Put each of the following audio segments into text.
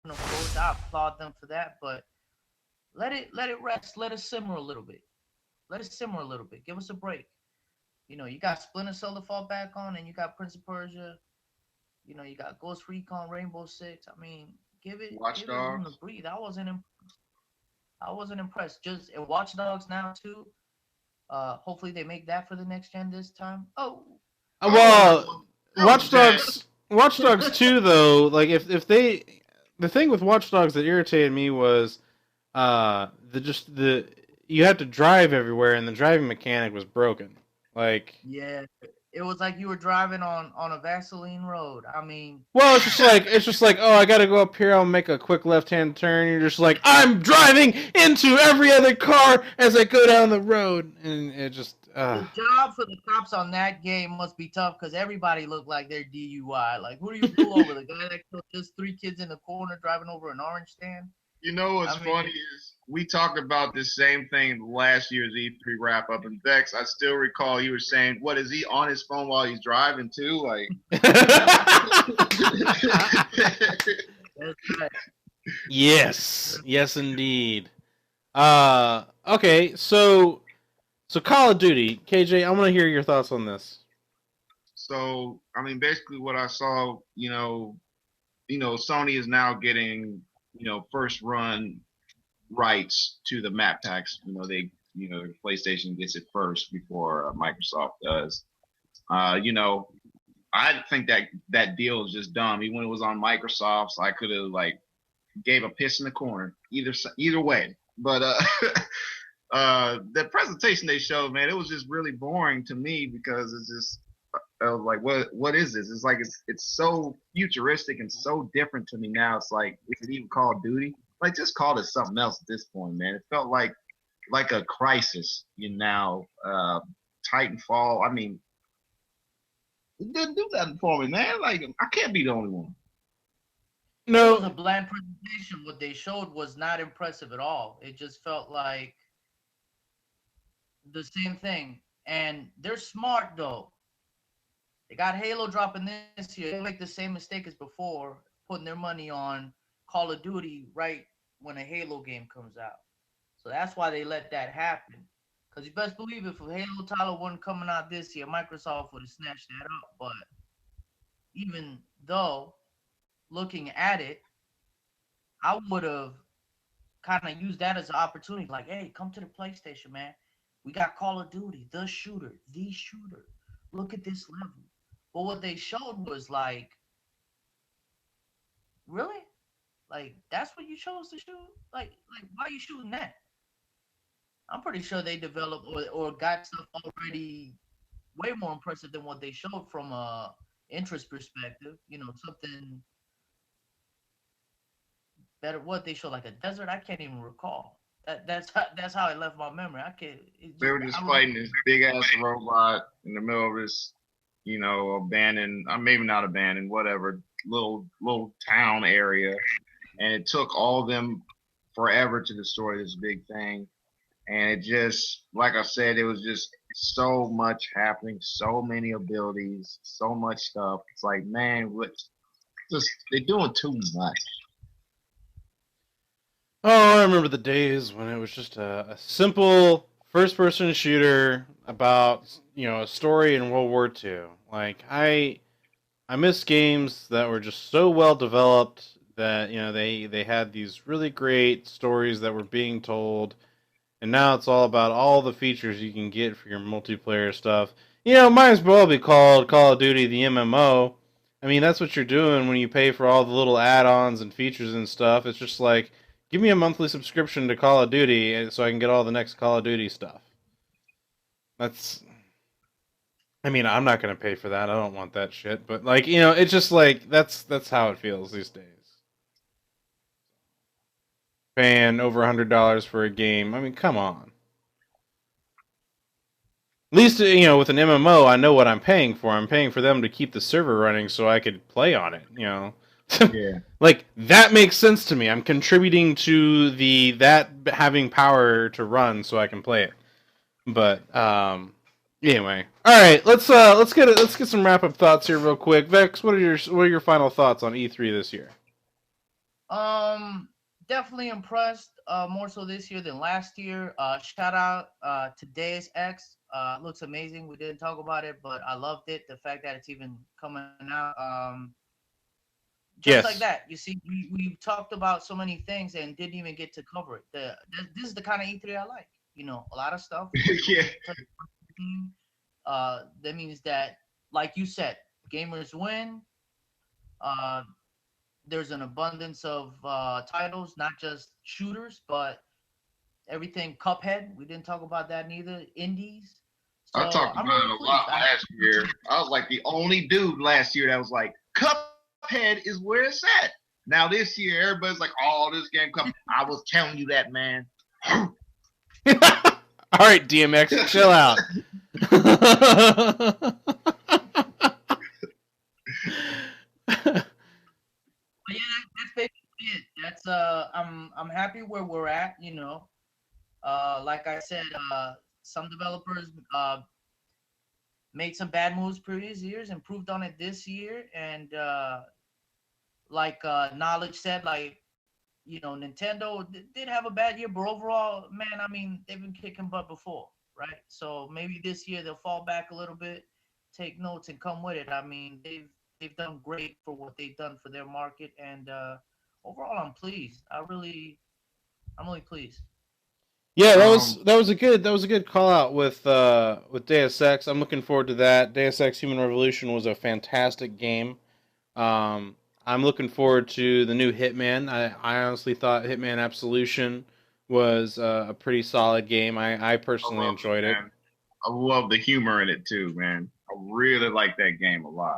approach. I applaud them for that, but let it rest. Let it simmer a little bit. Let it simmer a little bit. Give us a break. You got Splinter Cell to fall back on, and you got Prince of Persia. You got Ghost Recon, Rainbow Six. I mean, Watch give it room to Dogs. breathe. I wasn't impressed. Just and Watch Dogs now too. Hopefully they make that for the next gen this time. Oh, Oh, Well, that was Watch bad. Dogs, Watch Dogs 2 though, like if they, the thing with Watch Dogs that irritated me was the you had to drive everywhere and the driving mechanic was broken. Like, yeah. It was like you were driving on a Vaseline road. I mean, well, it's just like, oh, I gotta go up here. I'll make a quick left-hand turn. You're just like, I'm driving into every other car as I go down the road, and it just, the job for the cops on that game must be tough because everybody looked like they're DUI. Like, who do you pull over? The guy that killed just three kids in the corner driving over an orange stand? You know what's I mean, funny is we talked about this same thing last year's E3 wrap up, and Vex, I still recall you were saying, "What is he on his phone while he's driving too?" Like, that's right. yes, indeed. Okay, so Call of Duty, KJ, I want to hear your thoughts on this. so I mean, basically what I saw, Sony is now getting, first run rights to the map packs. PlayStation gets it first before Microsoft does. You know, I think that deal is just dumb. Even when it was on Microsoft's, I could have like gave a piss in the corner either way. But the presentation they showed, man, it was just really boring to me because it's just I was like, what is this? It's like it's so futuristic and so different to me now. It's like, is it even Call of Duty? Like, just call it something else at this point, man. It felt like a crisis, Titanfall. I mean, it didn't do that for me, man. Like, I can't be the only one. It was a No, bland presentation. What they showed was not impressive at all. It just felt like the same thing. And they're smart though. They got Halo dropping this year. They make the same mistake as before, putting their money on Call of Duty right when a Halo game comes out. So that's why they let that happen. Because you best believe if Halo title wasn't coming out this year, Microsoft would have snatched that up. But even though, looking at it, I would have kind of used that as an opportunity. Like, hey, come to the PlayStation, man. We got Call of Duty, the shooter. Look at this level. But what they showed was like, really? Like, that's what you chose to shoot? Like, why are you shooting that? I'm pretty sure they developed or got stuff already way more impressive than what they showed from a interest perspective. Something better. What they showed, like a desert. I can't even recall. That's how it left my memory. I can't. It They just were just I don't. fighting this big ass robot in the middle of this, abandoned, maybe not abandoned, whatever, little town area, and it took all of them forever to destroy this big thing. And it just, like I said, it was just so much happening, so many abilities, so much stuff. It's like, man, what? Just they're doing too much. oh, I remember the days when it was just a simple first-person shooter about a story in World War II. Like, I miss games that were just so well developed that they had these really great stories that were being told, and now it's all about all the features you can get for your multiplayer stuff. It might as well be called Call of Duty the MMO. I mean, that's what you're doing when you pay for all the little add-ons and features and stuff. It's just like, give me a monthly subscription to Call of Duty so I can get all the next Call of Duty stuff. That's, I mean, I'm not gonna pay for that. I don't want that shit. But like, it's just like that's how it feels these days. Paying over $100 for a game. I mean, come on. At least with an MMO, I know what I'm paying for. I'm paying for them to keep the server running so I could play on it. Yeah. Like, that makes sense to me. I'm contributing to that having power to run so I can play it. But anyway, all right. Let's get some wrap up thoughts here real quick. Vex, what are your final thoughts on E3 this year? Definitely impressed. More so this year than last year. Shout out to Deus Ex. Looks amazing. We didn't talk about it, but I loved it. The fact that it's even coming out. Just like Yes. that. You see, we've talked about so many things and didn't even get to cover it. This is the kind of E3 I like. You know, a lot of stuff. Yeah. That means that, like you said, gamers win. Uh, there's an abundance of titles, not just shooters, but everything. Cuphead, we didn't talk about that neither. Indies. I So talked I'm about really it a pleased. lot last year. I was like the only dude last year that was like, Cuphead is where it's at. Now this year, everybody's like, oh, this game come. I was telling you that, man. All right, DMX, chill out. But yeah, that's basically it. That's I'm happy where we're at. You know, like I said, some developers made some bad moves previous years, improved on it this year, and like Knowledge said, like Nintendo did have a bad year, but overall, man, I mean, they've been kicking butt before, right? So maybe this year they'll fall back a little bit, take notes, and come with it. I mean, they've done great for what they've done for their market, and overall, I'm pleased. I'm really pleased. Yeah, Um, that was a good call out with Deus Ex. I'm looking forward to that. Deus Ex Human Revolution was a fantastic game. Um, I'm looking forward to the new Hitman. I honestly thought Hitman Absolution was a pretty solid game. I I personally love enjoyed it, it. man. I love the humor in it too, man. I really like that game a lot.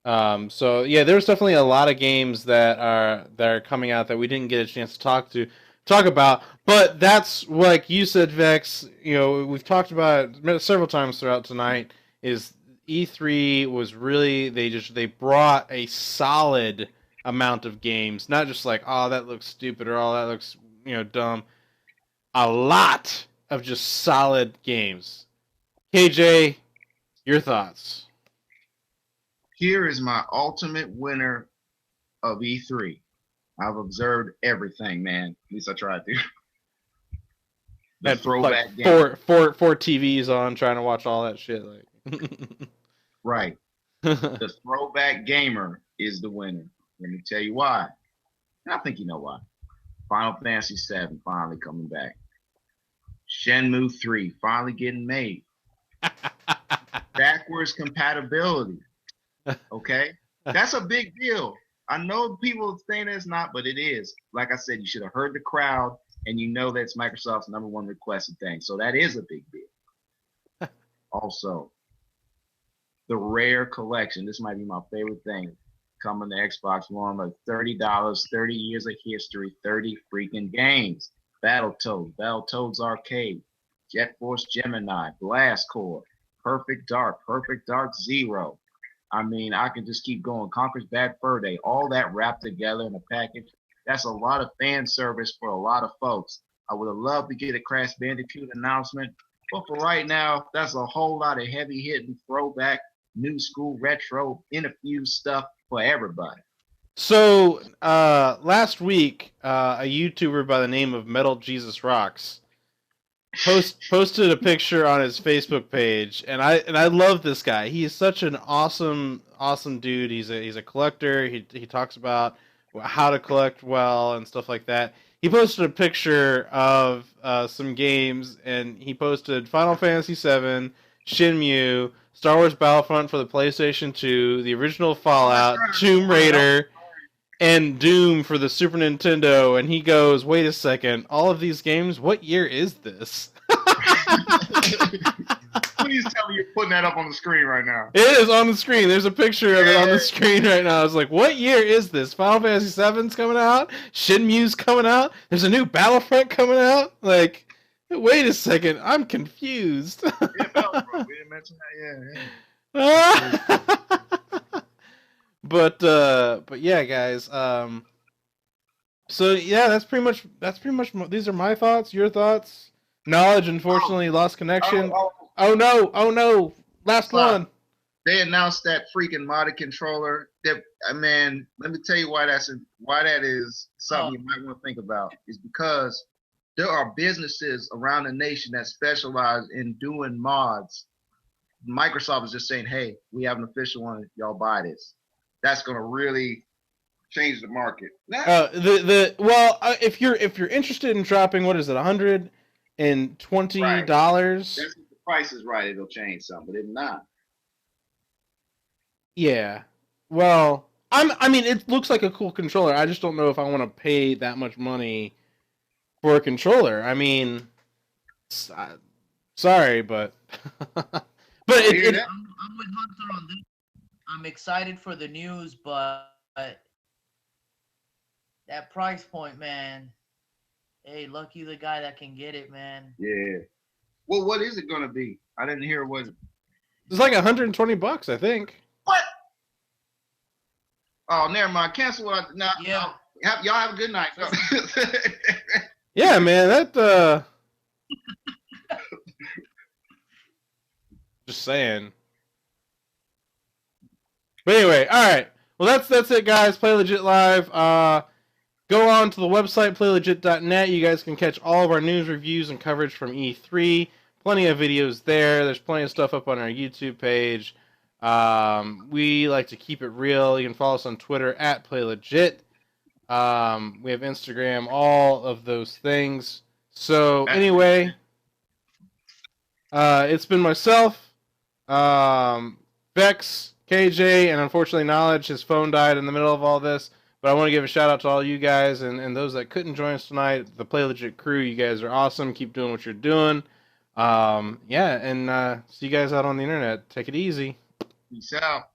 Yeah. So yeah, there's definitely a lot of games that are coming out that we didn't get a chance to talk about. But that's like you said, Vex. You know, we've talked about it several times throughout tonight. Is E3 was really they brought a solid amount of games, not just like oh that looks stupid or oh that looks dumb. A lot of just solid games. KJ, your thoughts? Here is my ultimate winner of E3. I've observed everything, man. At least I tried to. The Had like throwback game. four TVs on, trying to watch all that shit. Like, Right. The throwback gamer is the winner. Let me tell you why. And I think you know why. Final Fantasy VII finally coming back. Shenmue 3 finally getting made. Backwards compatibility. Okay? That's a big deal. I know people saying it's not, but it is. Like I said, you should have heard the crowd, and you know that's Microsoft's number one requested thing. So that is a big deal. Also, the Rare Collection. This might be my favorite thing. Coming to Xbox One, like $30, 30 years of history, 30 freaking games. Battletoads Arcade, Jet Force Gemini, Blast Corps, Perfect Dark Zero. I mean, I can just keep going. Conker's Bad Fur Day, all that wrapped together in a package. That's a lot of fan service for a lot of folks. I would have loved to get a Crash Bandicoot announcement, but for right now, that's a whole lot of heavy hitting throwback, new school retro, infused stuff for everybody. So last week, a YouTuber by the name of Metal Jesus Rocks posted a picture on his Facebook page, and I love this guy. He is such an awesome dude. He's a collector. He talks about how to collect well and stuff like that. He posted a picture of some games, and he posted Final Fantasy VII, Shenmue, Star Wars Battlefront for the PlayStation 2, the original Fallout, Tomb Raider, and Doom for the Super Nintendo, and he goes, wait a second, all of these games, what year is this? Please tell me you're putting that up on the screen right now. It is on the screen. There's a picture of it on the screen right now. I was like, what year is this? Final Fantasy VII's coming out? Shenmue's coming out? There's a new Battlefront coming out? Like, wait a second, I'm confused. Yeah, Battlefront. We didn't mention that. Yeah. But yeah, guys. So yeah, that's pretty much. These are my thoughts. Your thoughts. Knowledge, unfortunately, lost connection. Oh no! Last one. They announced that freaking modded controller. that, man, let me tell you why that is something Oh. you might want to think about. Is because there are businesses around the nation that specialize in doing mods. Microsoft is just saying, "Hey, we have an official one. Y'all buy this." That's gonna really change the market. If you're interested in dropping, what is it, $120? That's if the price is right, it'll change something. But if not, Yeah. Well, I mean, it looks like a cool controller. I just don't know if I want to pay that much money for a controller. I mean, sorry, but but I hear that. I'm with Hunter on this. I'm excited for the news, but that price point, man. Hey, lucky the guy that can get it, man. Yeah. Well, what is it gonna be? I didn't hear what. it's like $120, I think. What? Oh, never mind. Cancel what. Now, Yeah. y'all have a good night. Yeah, man, that just saying. But anyway, all right. Well, that's it, guys. Play Legit Live. Go on to the website, playlegit.net. You guys can catch all of our news, reviews, and coverage from E3. Plenty of videos there. There's plenty of stuff up on our YouTube page. We like to keep it real. You can follow us on Twitter at PlayLegit. We have Instagram, all of those things. So anyway, it's been myself, Vex, KJ, and unfortunately Knowledge. His phone died in the middle of all this. But I want to give a shout out to all you guys and those that couldn't join us tonight. The Play Legit crew, you guys are awesome. Keep doing what you're doing. See you guys out on the internet. Take it easy. Peace out.